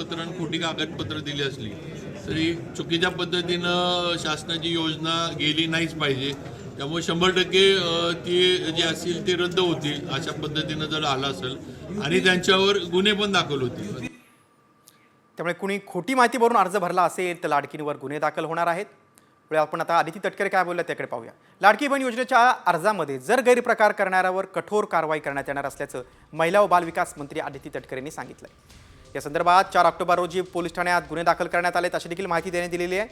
कागदपत्र आणि खोटी कागदपत्र दिली असली तरी चुकीच्या पद्धतीनं शासनाची योजना गेली नाहीच पाहिजे. त्यामुळे 100% ती जी असतील ती रद्द होतील अशा पद्धतीनं जर आलं असेल आणि त्यांच्यावर गुन्हे पण दाखल होतील. त्यामुळे कुणी खोटी माहिती भरून अर्ज भरला असेल तर लाडकींवर गुन्हे दाखल होणार आहेत. पुढे आपण आता आदिती तटकरे काय बोलल्या त्याकडे पाहूया. लाडकी बहीण योजनेच्या अर्जामध्ये जर गैरप्रकार करणाऱ्यावर कठोर कारवाई करण्यात येणार असल्याचं महिला व बालविकास मंत्री आदिती तटकरेंनी सांगितलं. या संदर्भात 4 ऑक्टोबर रोजी पोलीस ठाण्यात गुन्हे दाखल करण्यात आले अशी देखील माहिती देण्यात दिलेली आहे.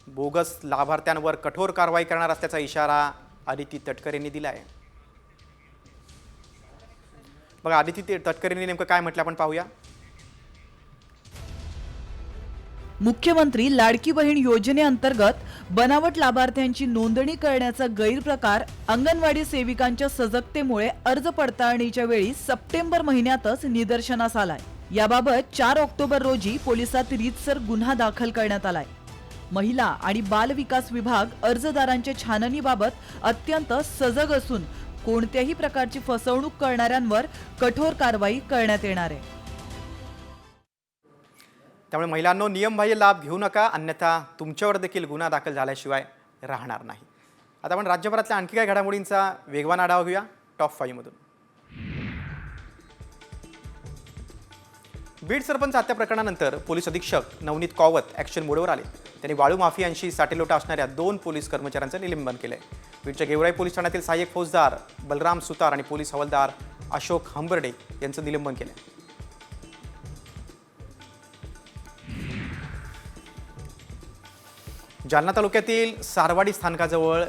बोगस लाभार्थ्यांवर कठोर कारवाई करणार असल्याचा इशारा आदिती तटकरेंनी दिला आहे. बघा आदिती तटकरेंनी नेमकं काय म्हटलं आपण पाहूया. मुख्यमंत्री लाडकी बहीण योजनेअंतर्गत बनावट लाभार्थ्यांची नोंदणी करण्याचा गैरप्रकार अंगणवाडी सेविकांच्या सजगतेमुळे अर्ज पडताळणीच्या वेळी सप्टेंबर महिन्यातच निदर्शनास आलाय. याबाबत 4 ऑक्टोबर रोजी पोलिसात रीतसर गुन्हा दाखल करण्यात आलाय. महिला आणि बाल विकास विभाग अर्जदारांच्या छाननीबाबत अत्यंत सजग असून कोणत्याही प्रकारची फसवणूक करणाऱ्यांवर कठोर कारवाई करण्यात येणार आहे. त्यामुळे महिलांनो नियमबाह्य लाभ घेऊ नका, अन्यथा तुमच्यावर देखील गुन्हा दाखल झाल्याशिवाय राहणार नाही. आता आपण राज्यभरातल्या आणखी काही घडामोडींचा वेगवान आढावा घेऊया टॉप 5 मधून. बीड सरपंच हत्या प्रकरणानंतर पोलीस अधीक्षक नवनीत कौवत ॲक्शन मोडवर आले. त्यांनी वाळू माफियांशी साटेलोटा असणाऱ्या 2 पोलीस कर्मचाऱ्यांचं निलंबन केलंय. बीडच्या गेवराई पोलीस ठाण्यातील सहाय्यक फौजदार बलराम सुतार आणि पोलीस हवालदार अशोक हंबर्डे यांचं निलंबन केलंय. जालना तालुक्यातील सारवाडी स्थानकाजवळ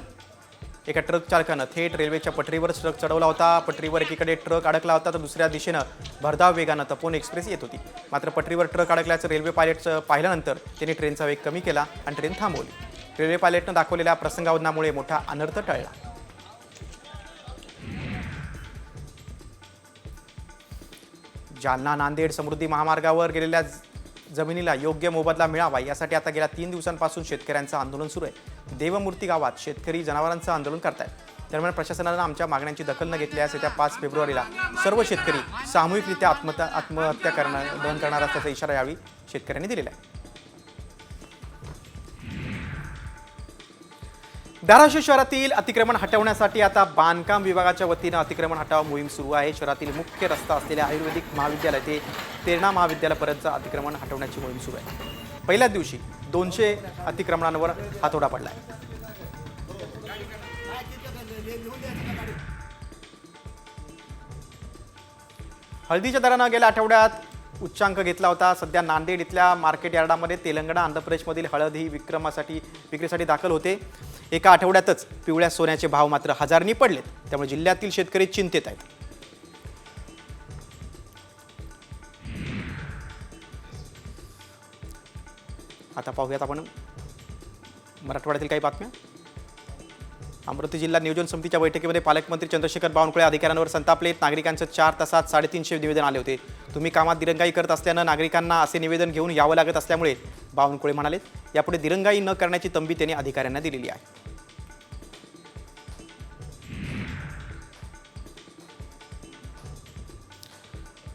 एका ट्रक चालकानं थेट रेल्वेच्या पटरीवर ट्रक चढवला होता. पटरीवर एकीकडे ट्रक अडकला होता तर दुसऱ्या दिशेनं भरधाव वेगानं तपोवन एक्सप्रेस येत होती. मात्र पटरीवर ट्रक अडकल्याचं रेल्वे पायलटचं पाहिल्यानंतर त्यांनी ट्रेनचा वेग कमी केला आणि ट्रेन थांबवली. रेल्वे पायलटनं दाखवलेल्या प्रसंगावधानामुळे मोठा अनर्थ टळला. जालना नांदेड समृद्धी महामार्गावर गेलेल्या जमिनीला योग्य मोबदला मिळावा यासाठी आता गेल्या 3 दिवसांपासून शेतकऱ्यांचं आंदोलन सुरू आहे. देवमूर्ती गावात शेतकरी जनावरांचं आंदोलन करतायत. दरम्यान प्रशासनानं आमच्या मागण्यांची दखल न घेतल्यास येत्या 5 फेब्रुवारीला सर्व शेतकरी सामूहिकरित्या आत्महत्या करणार असल्याचा इशारा यावेळी शेतकऱ्यांनी दिलेला आहे. धाराशिव शहरातील अतिक्रमण हटवण्यासाठी आता बांधकाम विभागाच्या वतीनं अतिक्रमण हटाव मोहीम सुरू आहे. शहरातील मुख्य रस्ता असलेल्या आयुर्वेदिक महाविद्यालय ते तेरणा महाविद्यालयापर्यंतचं अतिक्रमण हटवण्याची मोहीम सुरू आहे. पहिल्याच दिवशी 200 अतिक्रमणांवर हातोडा पडला आहे. हळदीच्या दरानं गेल्या आठवड्यात उच्चांक घेतला होता. सध्या नांदेड इथल्या मार्केट यार्डामध्ये तेलंगणा आंध्र प्रदेशमधील हळद ही विक्रीसाठी दाखल होते. एका आठवड्यातच पिवळ्या सोन्याचे भाव मात्र हजारांनी पडलेत. त्यामुळे जिल्ह्यातील शेतकरी चिंतेत आहेत. आता पाहूयात आपण मराठवाड्यातील काही बातम्या. अमरावती जिल्हा नियोजन समितीच्या बैठकीमध्ये पालकमंत्री चंद्रशेखर बावनकुळे अधिकाऱ्यांवर संतापलेत. नागरिकांचं 4 तासात 350 निवेदन आले होते. तुम्ही कामात दिरंगाई करत असल्यानं नागरिकांना असे निवेदन घेऊन यावं लागत असल्यामुळे बावनकुळे म्हणाले यापुढे दिरंगाई न करण्याची तंबी त्यांनी अधिकाऱ्यांना दिलेली आहे.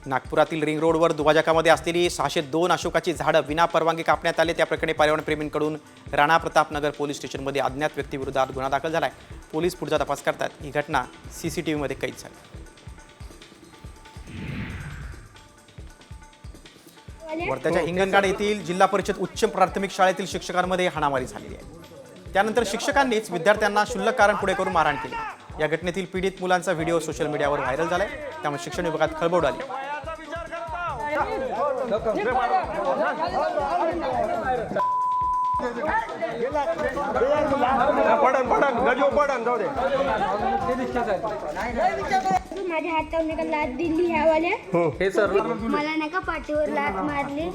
नागपुरातील रिंग रोडवर दुभाजकामध्ये असलेली 602 अशोकाची झाडं विनापरवानगी कापण्यात आले. त्या प्रकरणी पर्यावरणप्रेमींकडून राणा प्रतापनगर पोलीस स्टेशनमध्ये अज्ञात व्यक्तीविरोधात गुन्हा दाखल झालाय. पोलीस पुढचा तपास करतात. ही घटना सीसीटीव्हीमध्ये कैद झाली. वर्ध्याच्या हिंगणघाट येथील जिल्हा परिषद उच्च प्राथमिक शाळेतील शिक्षकांमध्ये हाणामारी झालेली आहे. त्यानंतर शिक्षकांनीच विद्यार्थ्यांना क्षुल्लक कारण पुढे करून मारहाण केली. या घटनेतील पीडित मुलांचा व्हिडिओ सोशल मीडियावर व्हायरल झालाय. त्यामुळे शिक्षण विभागात खळबळ उडाली. माझ्या हातावर नाही का लात दिली ह्यावाल्या हे सर मला नाही का पाठीवर लात मारली.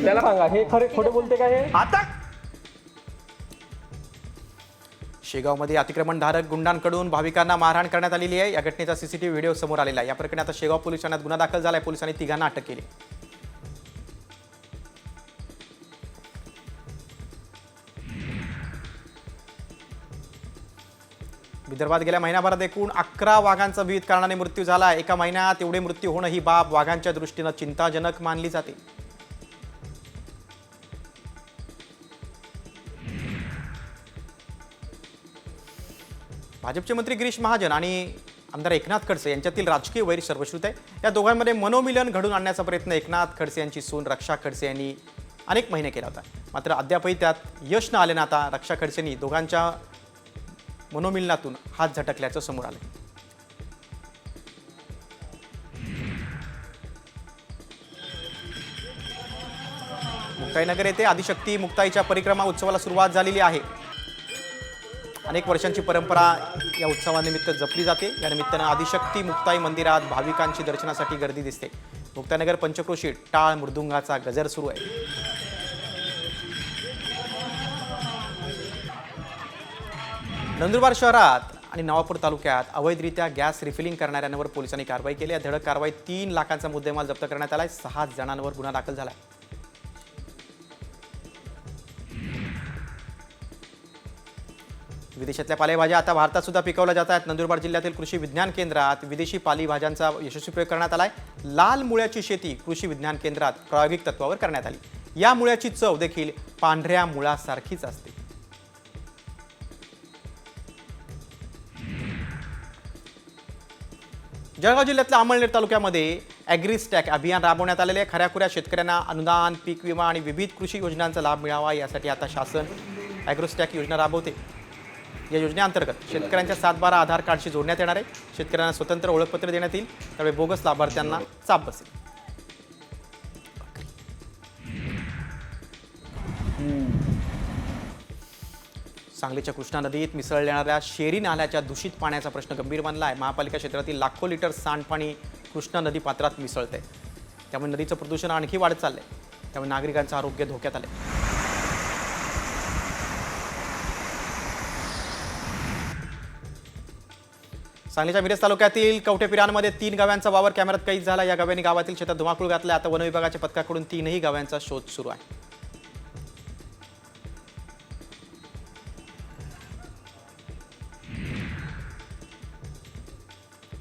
त्याला सांगा हे खरे खोटे बोलते का हे आता. शेगावमध्ये अतिक्रमणधारक गुंडांकडून भाविकांना मारहाण करण्यात आलेली आहे. या घटनेचा सीसीटीव्ही व्हिडिओ समोर आलेला आहे. या प्रकरणी आता शेगाव पोलीस ठाण्यात गुन्हा दाखल झालाय. पोलिसांनी 3 अटक केली. विदर्भात गेल्या महिन्याभरात एकूण 11 वाघांचा विविध कारणाने मृत्यू झाला. एका महिन्यात एवढे मृत्यू होणं ही बाब वाघांच्या दृष्टीनं चिंताजनक मानली जाते. भाजपचे मंत्री गिरीश महाजन आणि आमदार एकनाथ खडसे यांच्यातील राजकीय वैर सर्वश्रुत आहे. या दोघांमध्ये मनोमिलन घडून आणण्याचा प्रयत्न एकनाथ खडसे यांची सून रक्षा खडसे यांनी अनेक महिने केला होता. मात्र अद्यापही त्यात यश न आल्यानं आता रक्षा खडसेंनी दोघांच्या मनोमिलनातून हात झटकल्याचं समोर आलं. मुक्ताईनगर येथे आदिशक्ती मुक्ताईच्या परिक्रमा उत्सवाला सुरुवात झालेली आहे. अनेक वर्षांची परंपरा या उत्सवानिमित्त जपली जाते. या निमित्तानं आदिशक्ती मुक्ताई मंदिरात भाविकांची दर्शनासाठी गर्दी दिसते. मुक्ताईनगर पंचक्रोशीत टाळ मृदुंगाचा गजर सुरू आहे. नंदुरबार शहरात आणि नवापूर तालुक्यात अवैधरित्या गॅस रिफिलिंग करणाऱ्यांवर पोलिसांनी कारवाई केली. या धडक कारवाईत 3 लाखांचा मुद्देमाल जप्त करण्यात आलाय. 6 जणांवर गुन्हा दाखल झालाय. विदेशातल्या पालेभाज्या आता भारतात सुद्धा पिकवल्या जात आहेत. नंदुरबार जिल्ह्यातील कृषी विज्ञान केंद्रात विदेशी पालेभाज्यांचा यशस्वी प्रयोग करण्यात आलाय. लाल मुळ्याची शेती कृषी विज्ञान केंद्रात प्रायोगिक तत्वावर करण्यात आली. या मुळ्याची चव देखील पांढऱ्या मुळासारखीच असते. जळगाव जिल्ह्यातल्या अमळनेर तालुक्यामध्ये ॲग्रीस्टॅक अभियान राबवण्यात आलेले आहे. खऱ्याखुऱ्या शेतकऱ्यांना अनुदान, पीक विमा आणि विविध कृषी योजनांचा लाभ मिळावा यासाठी आता शासन ॲग्रोस्टॅक योजना राबवते. या योजनेअंतर्गत शेतकऱ्यांच्या 7/12 आधार कार्डशी जोडण्यात येणार आहे. शेतकऱ्यांना स्वतंत्र ओळखपत्र देण्यात येईल. त्यामुळे बोगस लाभार्थ्यांना चाप बसेल. सांगलीच्या कृष्णा नदीत मिसळणाऱ्या शेरी नाल्याच्या दूषित पाण्याचा प्रश्न गंभीर बनला आहे. महापालिका क्षेत्रातील लाखो लिटर सांडपाणी कृष्णा नदी पात्रात मिसळते. त्यामुळे नदीचं प्रदूषण आणखी वाढत चाललंय. त्यामुळे नागरिकांचं आरोग्य धोक्यात आलंय. सांगलीच्या मिरज तालुक्यातील कवठेपिरांमध्ये 3 गाव्यांचा वावर कॅमेऱ्यात कैद झाला. या गाव्यांनी गावातील शेतात धुमाकूळ घातला. आता वन विभागाच्या पथकाकडून 3ही गाव्यांचा शोध सुरू आहे.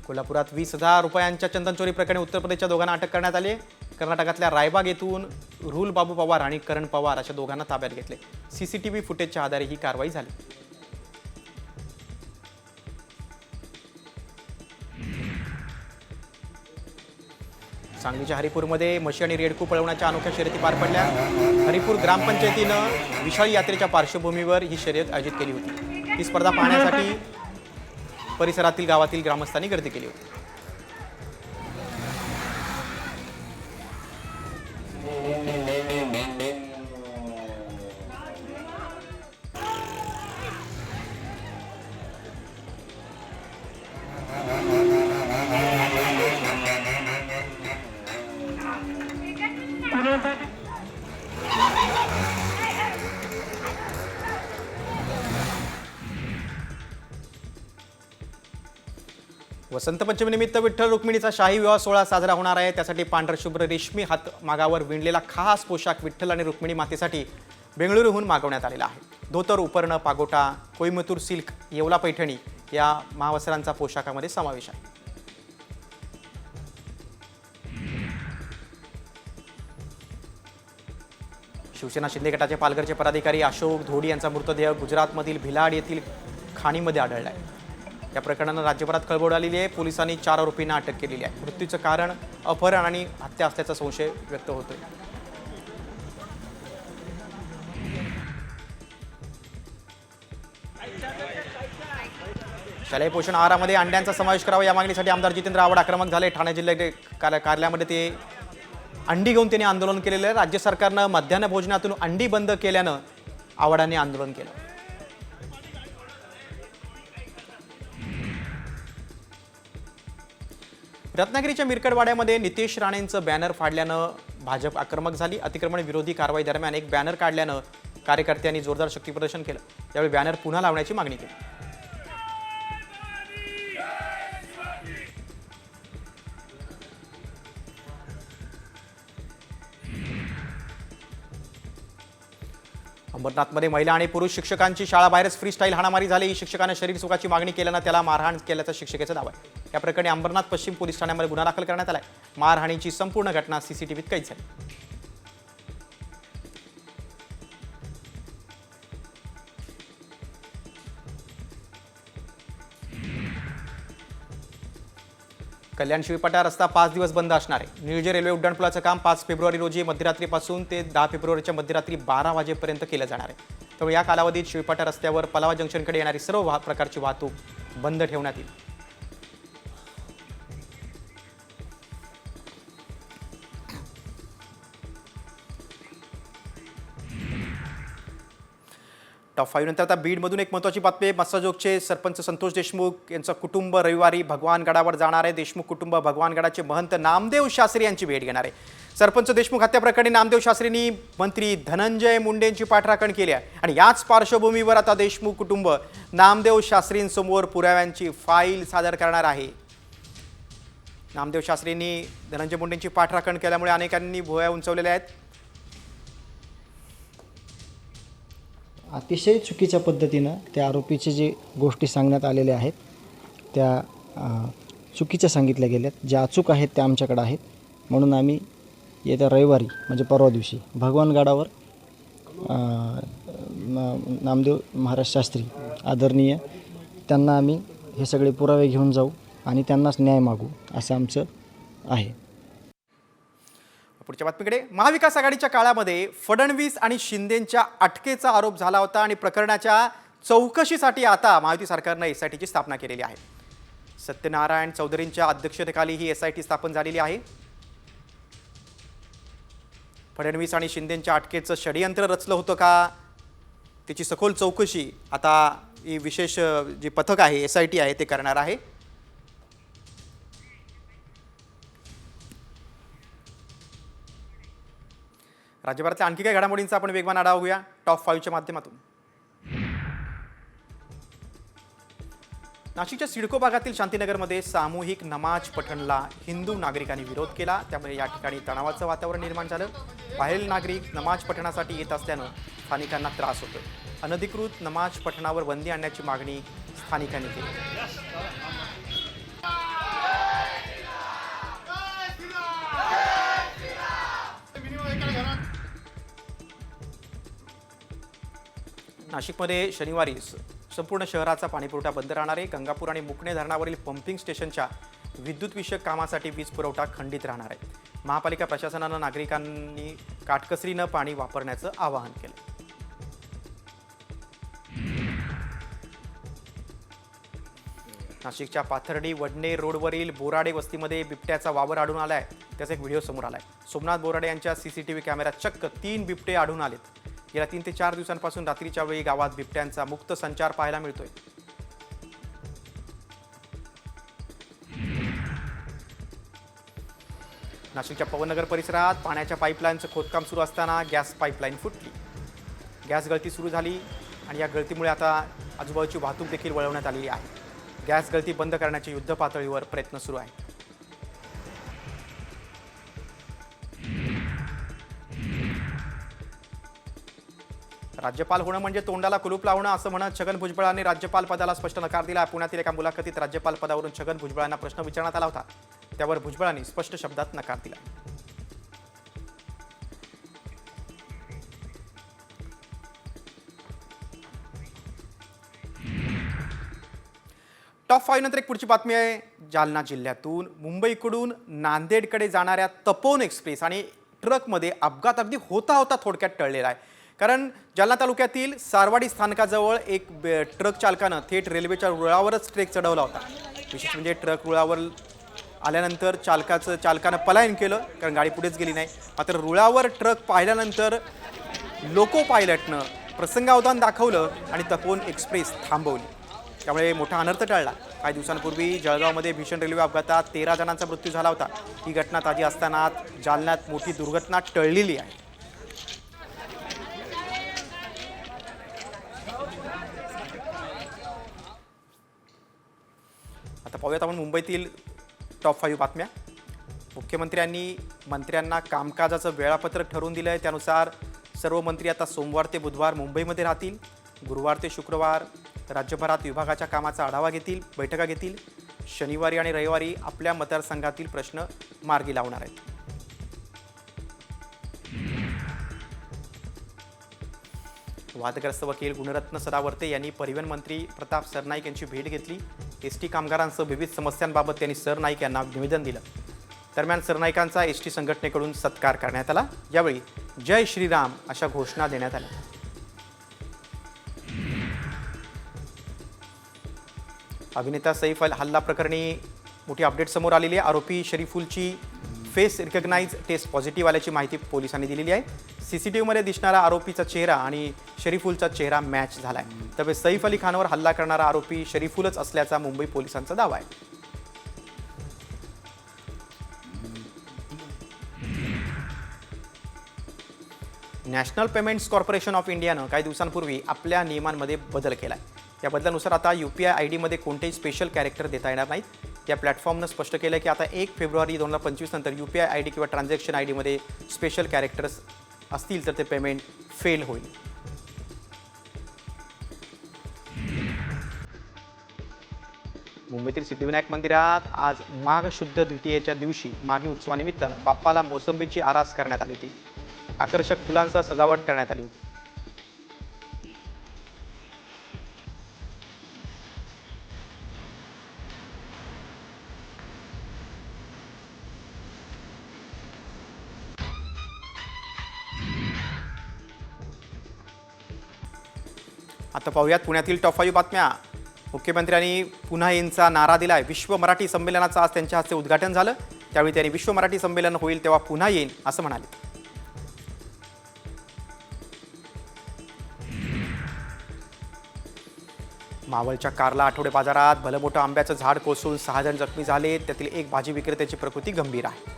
कोल्हापुरात 20,000 रुपयांच्या चंदनचोरी प्रकरणी उत्तर प्रदेशच्या दोघांना अटक करण्यात आली आहे. कर्नाटकातल्या रायबाग येथून रुल बाबू पवार आणि करण पवार अशा दोघांना ताब्यात घेतले. सीसीटीव्ही फुटेजच्या आधारे ही कारवाई झाली. सांगलीच्या हरिपूरमध्ये म्हशी आणि रेडकू पळवण्याच्या अनोख्या शर्यती पार पडल्या. हरिपूर ग्रामपंचायतीनं विशाळी यात्रेच्या पार्श्वभूमीवर ही शर्यत आयोजित केली होती. ही स्पर्धा पाहण्यासाठी परिसरातील गावातील ग्रामस्थांनी गर्दी केली होती. वसंत पंचमीनिमित्त विठ्ठल रुक्मिणीचा शाही विवाह सोहळा साजरा होणार आहे. त्यासाठी पांढरशुभ्र रेशमी हातमागावर विणलेला खास पोशाख विठ्ठल आणि रुक्मिणी मातेसाठी बेंगळुरूहून मागवण्यात आलेला आहे. धोतर, उपरणं, पागोटा, कोईमतूर सिल्क, येवला पैठणी या महावस्त्रांचा पोशाखामध्ये समावेश आहे. शिवसेना शिंदे गटाचे पालघरचे पदाधिकारी अशोक धोडी यांचा मृतदेह गुजरातमधील भिलाड येथील खाणीमध्ये आढळला आहे. या प्रकरणानं राज्यभरात खळबळ उडालेली आहे. पोलिसांनी 4 आरोपींना अटक केलेली आहे. मृत्यूचं कारण अपहरण आणि हत्या असल्याचा संशय व्यक्त होतोय. शालेय पोषण आहारामध्ये अंड्यांचा समावेश करावा या मागणीसाठी आमदार जितेंद्र आव्हाड आक्रमक झाले. ठाणे जिल्हा कार्यालयामध्ये ते अंडी घेऊन त्यांनी आंदोलन केलेलं आहे. राज्य सरकारनं मध्यान्ह भोजनातून अंडी बंद केल्यानं आव्हाडांनी आंदोलन केलं. रत्नागिरीच्या मिरकडवाड्यामध्ये नितेश राणेंचं बॅनर फाडल्यानं भाजप आक्रमक झाली. अतिक्रमण विरोधी कारवाई दरम्यान एक बॅनर काढल्यानं कार्यकर्त्यांनी जोरदार शक्तीप्रदर्शन केलं. यावेळी बॅनर पुन्हा लावण्याची मागणी केली. अंबरनाथमध्ये महिला आणि पुरुष शिक्षकांची शाळाबाहेरच फ्री स्टाईल हाणामारी झाली. शिक्षकाने शरीर सुखाची मागणी केल्यानं त्याला मारहाण केल्याचं शिक्षकेचं दावा आहे. या प्रकरणी अंबरनाथ पश्चिम पोलीस ठाण्यामध्ये गुन्हा दाखल करण्यात आलाय. मारहाणीची संपूर्ण घटना सीसीटीव्हीत कैद झाली. कल्याण शिवीपाटा रस्ता 5 दिवस बंद असणार आहे. निळजे रेल्वे उड्डाणपुलाचं काम 5 फेब्रुवारी रोजी मध्यरात्रीपासून ते 10 फेब्रुवारीच्या मध्यरात्री 12 वाजेपर्यंत केलं जाणार आहे. त्यामुळे या कालावधीत शिवीपाटा रस्त्यावर पलावा जंक्शनकडे येणारी सर्व प्रकारची वाहतूक बंद ठेवण्यात येईल. टॉप 5 नंतर आता बीडमधून एक महत्त्वाची बातमी आहे. मस्साजोगचे सरपंच संतोष देशमुख यांचं कुटुंब रविवारी भगवानगडावर जाणार आहे. देशमुख कुटुंब भगवानगडाचे महंत नामदेव शास्त्री यांची भेट घेणार आहे. सरपंच देशमुख हत्या प्रकरणी नामदेव शास्त्रींनी मंत्री धनंजय मुंडे यांची पाठराखण केली आहे आणि याच पार्श्वभूमीवर आता देशमुख कुटुंब नामदेव शास्त्रींसमोर पुराव्यांची फाईल सादर करणार आहे. नामदेव शास्त्रींनी धनंजय मुंडेंची पाठराखण केल्यामुळे अनेकांनी भुवया उंचवलेल्या आहेत. अतिशय चुकीच्या पद्धतीनं त्या आरोपीचे जे गोष्टी सांगण्यात आलेल्या आहेत त्या चुकीच्या सांगितल्या गेल्यात. ज्या अचूक आहेत त्या आमच्याकडे आहेत. म्हणून आम्ही येत्या रविवारी म्हणजे परवा दिवशी भगवानगडावर नामदेव महाराज शास्त्री आदरणीय त्यांना आम्ही हे सगळे पुरावे घेऊन जाऊ आणि त्यांनाच न्याय मागू असं आमचं आहे. पुढच्या बातमीकडे. महाविकास आघाडीच्या काळामध्ये फडणवीस आणि शिंदेंच्या अटकेचा आरोप झाला होता आणि प्रकरणाच्या चौकशीसाठी आता महायुती सरकारनं एसआयटीची स्थापना केलेली आहे. सत्यनारायण चौधरींच्या अध्यक्षतेखाली ही एसआयटी स्थापन झालेली आहे. फडणवीस आणि शिंदेंच्या अटकेचं षडयंत्र रचलं होतं का त्याची सखोल चौकशी आता ही विशेष जी पथक आहे एसआयटी आहे ते करणार आहे. राज्यभरातल्या आणखी काही घडामोडींचा आपण वेगवान आढावा घेऊया टॉप 5च्या माध्यमातून. नाशिकच्या सिडको भागातील शांतीनगरमध्ये सामूहिक नमाज पठणला हिंदू नागरिकांनी विरोध केला. त्यामुळे या ठिकाणी तणावाचं वातावरण निर्माण झालं. बाहेरील नागरिक नमाज पठणासाठी येत असल्यानं स्थानिकांना त्रास होतोय. अनधिकृत नमाज पठणावर बंदी आणण्याची मागणी स्थानिकांनी केली. नाशिकमध्ये शनिवारी संपूर्ण शहराचा पाणीपुरवठा बंद राहणार आहे. गंगापूर आणि मुकणे धरणावरील पंपिंग स्टेशनच्या विद्युतविषयक कामासाठी वीज पुरवठा खंडित राहणार आहे. महापालिका प्रशासनानं नागरिकांनी काटकसरीनं पाणी वापरण्याचं आवाहन केलं. नाशिकच्या पाथर्डी वडणे रोडवरील बोराडे वस्तीमध्ये बिबट्याचा वावर आढळून आलाय. त्याचा एक व्हिडिओ समोर आलाय. सोमनाथ बोराडे यांच्या सीसीटीव्ही कॅमेऱ्यात चक्क 3 बिबटे आढळून आलेत. गेल्या 3 ते 4 दिवसांपासून रात्रीच्या वेळी गावात बिबट्यांचा मुक्त संचार पाहायला मिळतोय. नाशिकच्या पवननगर परिसरात पाण्याच्या पाईपलाईनचं खोदकाम सुरू असताना गॅस पाईपलाईन फुटली. गॅस गळती सुरू झाली आणि या गळतीमुळे आता आजूबाजूची वाहतूक देखील वळवण्यात आलेली आहे. गॅस गळती बंद करण्याचे युद्ध पातळीवर प्रयत्न सुरू आहे. राज्यपाल होणं म्हणजे तोंडाला कुलूप लावणं असं म्हणत छगन भुजबळांनी राज्यपाल पदाला स्पष्ट नकार दिला. पुण्यातील एका मुलाखतीत राज्यपाल पदावरून छगन भुजबळांना प्रश्न विचारण्यात आला होता. त्यावर भुजबळांनी स्पष्ट शब्दात नकार दिला. टॉप 5 नंतर एक पुढची बातमी आहे. जालना जिल्ह्यातून मुंबईकडून नांदेडकडे जाणाऱ्या तपोवन एक्सप्रेस आणि ट्रकमध्ये अपघात अगदी होता थोडक्यात टळलेला आहे. कारण जालना तालुक्यातील सारवाडी स्थानकाजवळ एक ट्रक चालकानं थेट रेल्वेच्या रुळावरच ट्रक चढवला होता. विशेष म्हणजे ट्रक रुळावर आल्यानंतर चालकानं पलायन केलं कारण गाडी पुढेच गेली नाही. मात्र रुळावर ट्रक पाहिल्यानंतर लोको पायलटनं प्रसंगावधान दाखवलं आणि तपोवन एक्सप्रेस थांबवली. त्यामुळे मोठा अनर्थ टळला. काही दिवसांपूर्वी जळगावमध्ये भीषण रेल्वे अपघातात 13 जणांचा मृत्यू झाला होता. ही घटना ताजी असताना जालन्यात मोठी दुर्घटना टळलेली आहे. आता पाहूयात आपण मुंबईतील टॉप 5 बातम्या. मुख्यमंत्र्यांनी मंत्र्यांना कामकाजाचं वेळापत्रक ठरवून दिलं आहे. त्यानुसार सर्व मंत्री आता सोमवार ते बुधवार मुंबईमध्ये राहतील. गुरुवार ते शुक्रवार राज्यभरात विभागाच्या कामाचा आढावा घेतील, बैठका घेतील. शनिवारी आणि रविवारी आपल्या मतदारसंघातील प्रश्न मार्गी लावणार आहेत. वादग्रस्त वकील गुणरत्न सदावर्ते यांनी परिवहन मंत्री प्रताप सरनाईक यांची भेट घेतली. एसटी कामगारांसह विविध समस्यांबाबत त्यांनी सरनाईक यांना निवेदन दिलं. दरम्यान सरनाईकांचा एसटी संघटनेकडून सत्कार करण्यात आला. यावेळी जय श्रीराम अशा घोषणा देण्यात आल्या. अभिनेता सैफ हल्ला प्रकरणी मोठी अपडेट समोर आलेली आहे. आरोपी शरीफुलची फेस रिकग्नाइज टेस्ट पॉझिटिव्ह आल्याची माहिती पोलिसांनी दिलेली आहे. सीसीटीव्हीमध्ये दिसणारा आरोपीचा चेहरा आणि शरीफुलचा चेहरा मॅच झाला आहे. त्यामुळे सैफ अली खानवर हल्ला करणारा आरोपी शरीफुलच असल्याचा मुंबई पोलिसांचा दावा आहे. नॅशनल पेमेंट्स कॉर्पोरेशन ऑफ इंडियानं काही दिवसांपूर्वी आपल्या नियमांमध्ये बदल केला आहे. या बदलानुसार आता UPI ID मध्ये कोणतेही स्पेशल कॅरेक्टर देता येणार नाहीत. या प्लॅटफॉर्मनं स्पष्ट केलं की आता 1 फेब्रुवारी 2025 नंतर UPI ID किंवा ट्रान्झॅक्शन ID मध्ये स्पेशल कॅरेक्टर्स असतील तर ते पेमेंट फेल होईल. मुंबईतील सिद्धिविनायक मंदिरात आज माघ शुद्ध द्वितीयेच्या दिवशी माघी उत्सवानिमित्त बाप्पाला मोसंबीची आरास करण्यात आली होती. आकर्षक फुलांसह सजावट करण्यात आली होती. आता पाहूयात पुण्यातील टॉप 5 बातम्या. मुख्यमंत्र्यांनी पुन्हा यांचा नारा दिलाय. विश्व मराठी संमेलनाचं आज त्यांच्या हस्ते उद्घाटन झालं. त्यावेळी त्यांनी विश्व मराठी संमेलन होईल तेव्हा पुन्हा येईन असं म्हणाले. मावळच्या कार्ला आठवडे बाजारात भलं मोठं आंब्याचं झाड कोसळून 6 जण जखमी झाले. त्यातील एक भाजी विक्रेत्याची प्रकृती गंभीर आहे.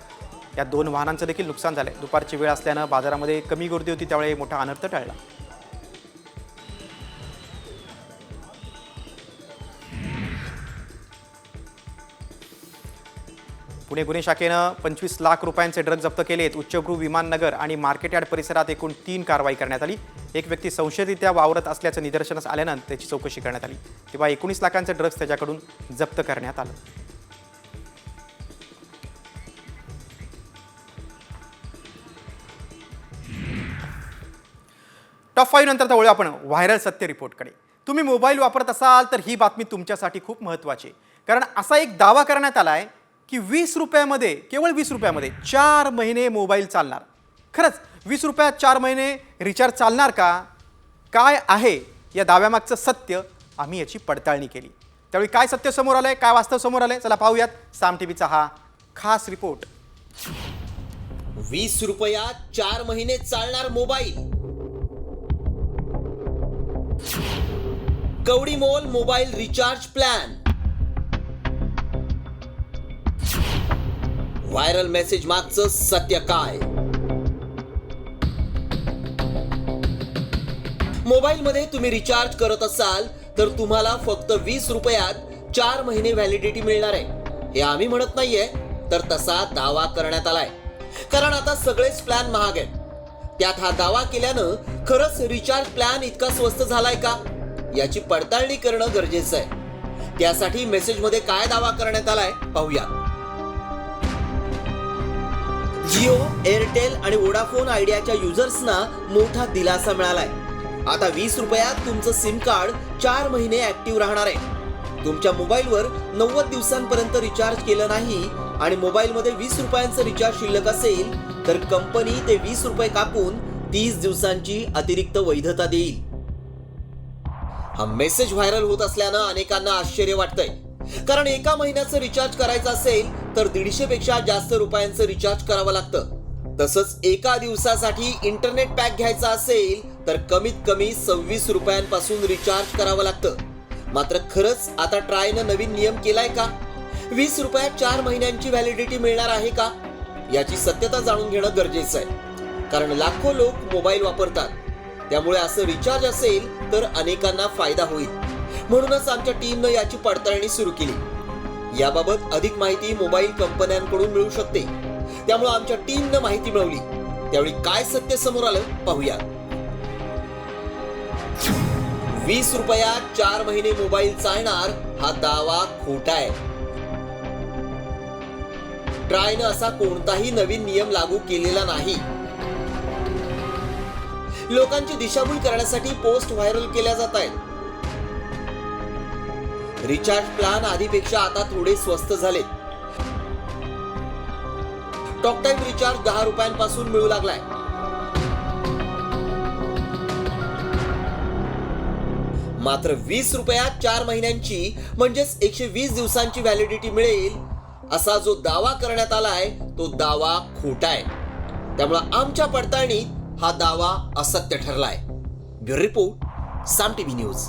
या 2 वाहनांचं देखील नुकसान झालंय. दुपारची वेळ असल्यानं बाजारामध्ये कमी गर्दी होती त्यामुळे मोठा अनर्थ टळला. पुणे गुन्हे शाखेनं 25 लाख रुपयांचे ड्रग जप्त केलेत. उच्चभ्रू विमाननगर आणि मार्केट यार्ड परिसरात एकूण 3 कारवाई करण्यात आली. एक व्यक्ती संशयितरित्या वावरत असल्याचं निदर्शनास आल्यानंतर त्याची चौकशी करण्यात आली. तेव्हा 19 लाखांचे ड्रग्ज त्याच्याकडून जप्त करण्यात आलं. टॉप 5 नंतर वळूया आपण व्हायरल सत्य रिपोर्टकडे. तुम्ही मोबाईल वापरत असाल तर ही बातमी तुमच्यासाठी खूप महत्त्वाची आहे. कारण असा एक दावा करण्यात आला आहे की 20 रुपयामध्ये, केवळ 20 रुपयामध्ये 4 महिने मोबाईल चालणार. खरंच 20 रुपयात 4 महिने रिचार्ज चालणार का? काय आहे या दाव्यामागचं सत्य? आम्ही याची पडताळणी केली. त्यावेळी काय सत्य समोर आलंय, काय वास्तव समोर आलंय, चला पाहूयात. साम टीव्हीचा हा खास रिपोर्ट. 20 रुपयात 4 महिने चालणार मोबाईल. कवडी मोल mobile recharge plan. Viral message मागचं सत्य काय? मोबाईल मध्ये तुम्ही रिचार्ज करत असाल तर तुम्हाला फक्त 20 रुपयात 4 महिने व्हॅलिडिटी मिळणार आहे. हे आम्ही म्हणत नाहीये, तर तसा दावा करण्यात आलाय. कारण आता सगळेच प्लॅन महाग आहेत. त्यात हा दावा केल्यानं खरंच रिचार्ज प्लॅन इतका स्वस्त झालाय का याची पडताळणी करणं गरजेचं आहे. त्यासाठी मेसेज मध्ये काय दावा करण्यात आलाय पाहूया. जिओ, एअरटेल आणि वोडाफोन आयडियाच्या युजर्सना मोठा दिलासा मिळालाय. आता 20 रुपयात तुमचं सिम कार्ड 4 महिने ऍक्टिव्ह राहणार आहे. तुमच्या मोबाईलवर 90 दिवसांपर्यंत रिचार्ज केलं नाही आणि मोबाईलमध्ये 20 रुपयांचं रिचार्ज शिल्लक असेल तर कंपनी ते 20 रुपये कापून 30 दिवसांची अतिरिक्त वैधता देईल. हा मेसेज व्हायरल होत असल्यानं अनेकांना आश्चर्य वाटतंय. कारण एका महिन्याचं रिचार्ज करायचं असेल तर 150 पेक्षा जास्त रुपयांचं रिचार्ज करावं लागतं. तसंच एका दिवसासाठी इंटरनेट पॅक घ्यायचा असेल तर कमीत कमी 26 रुपयांपासून रिचार्ज करावं लागतं. मात्र खरंच आता ट्रायनं नवीन नियम केलाय का? 20 रुपयात 4 महिन्यांची व्हॅलिडिटी मिळणार आहे का याची सत्यता जाणून घेणं गरजेचं आहे. कारण लाखो लोक मोबाईल वापरतात. त्यामुळे असं रिचार्ज असेल तर अनेकांना फायदा होईल. म्हणूनच आमच्या टीमनं याची पडताळणी सुरू केली. याबाबत अधिक माहिती मोबाईल कंपन्यांकडून मिळू शकते. त्यामुळे आमच्या टीमनं माहिती मिळवली. त्यावेळी काय सत्य समोर आलं पाहूया. 20 रुपयात 4 महिने मोबाईल चालणार हा दावा खोटा आहे. ट्रायनं असा कोणताही नवीन नियम लागू केलेला नाही. लोकांची दिशाभूल करण्यासाठी पोस्ट व्हायरल केल्या जात आहेत. रिचार्ज प्लॅन आधीपेक्षा आता थोडे स्वस्त झाले. टॉक टाइम रिचार्ज 10 रुपयांपासून मिळू लागलाय. मात्र 20 रुपयात 4 महिन्यांची म्हणजेच 120 दिवसांची व्हॅलिडिटी मिळेल असा जो दावा करण्यात आलाय तो दावा खोटा आहे. त्यामुळे आमच्या पडताळणीत हा दावा असत्य ठरलाय. ब्युरो रिपोर्ट, साम टीव्ही न्यूज.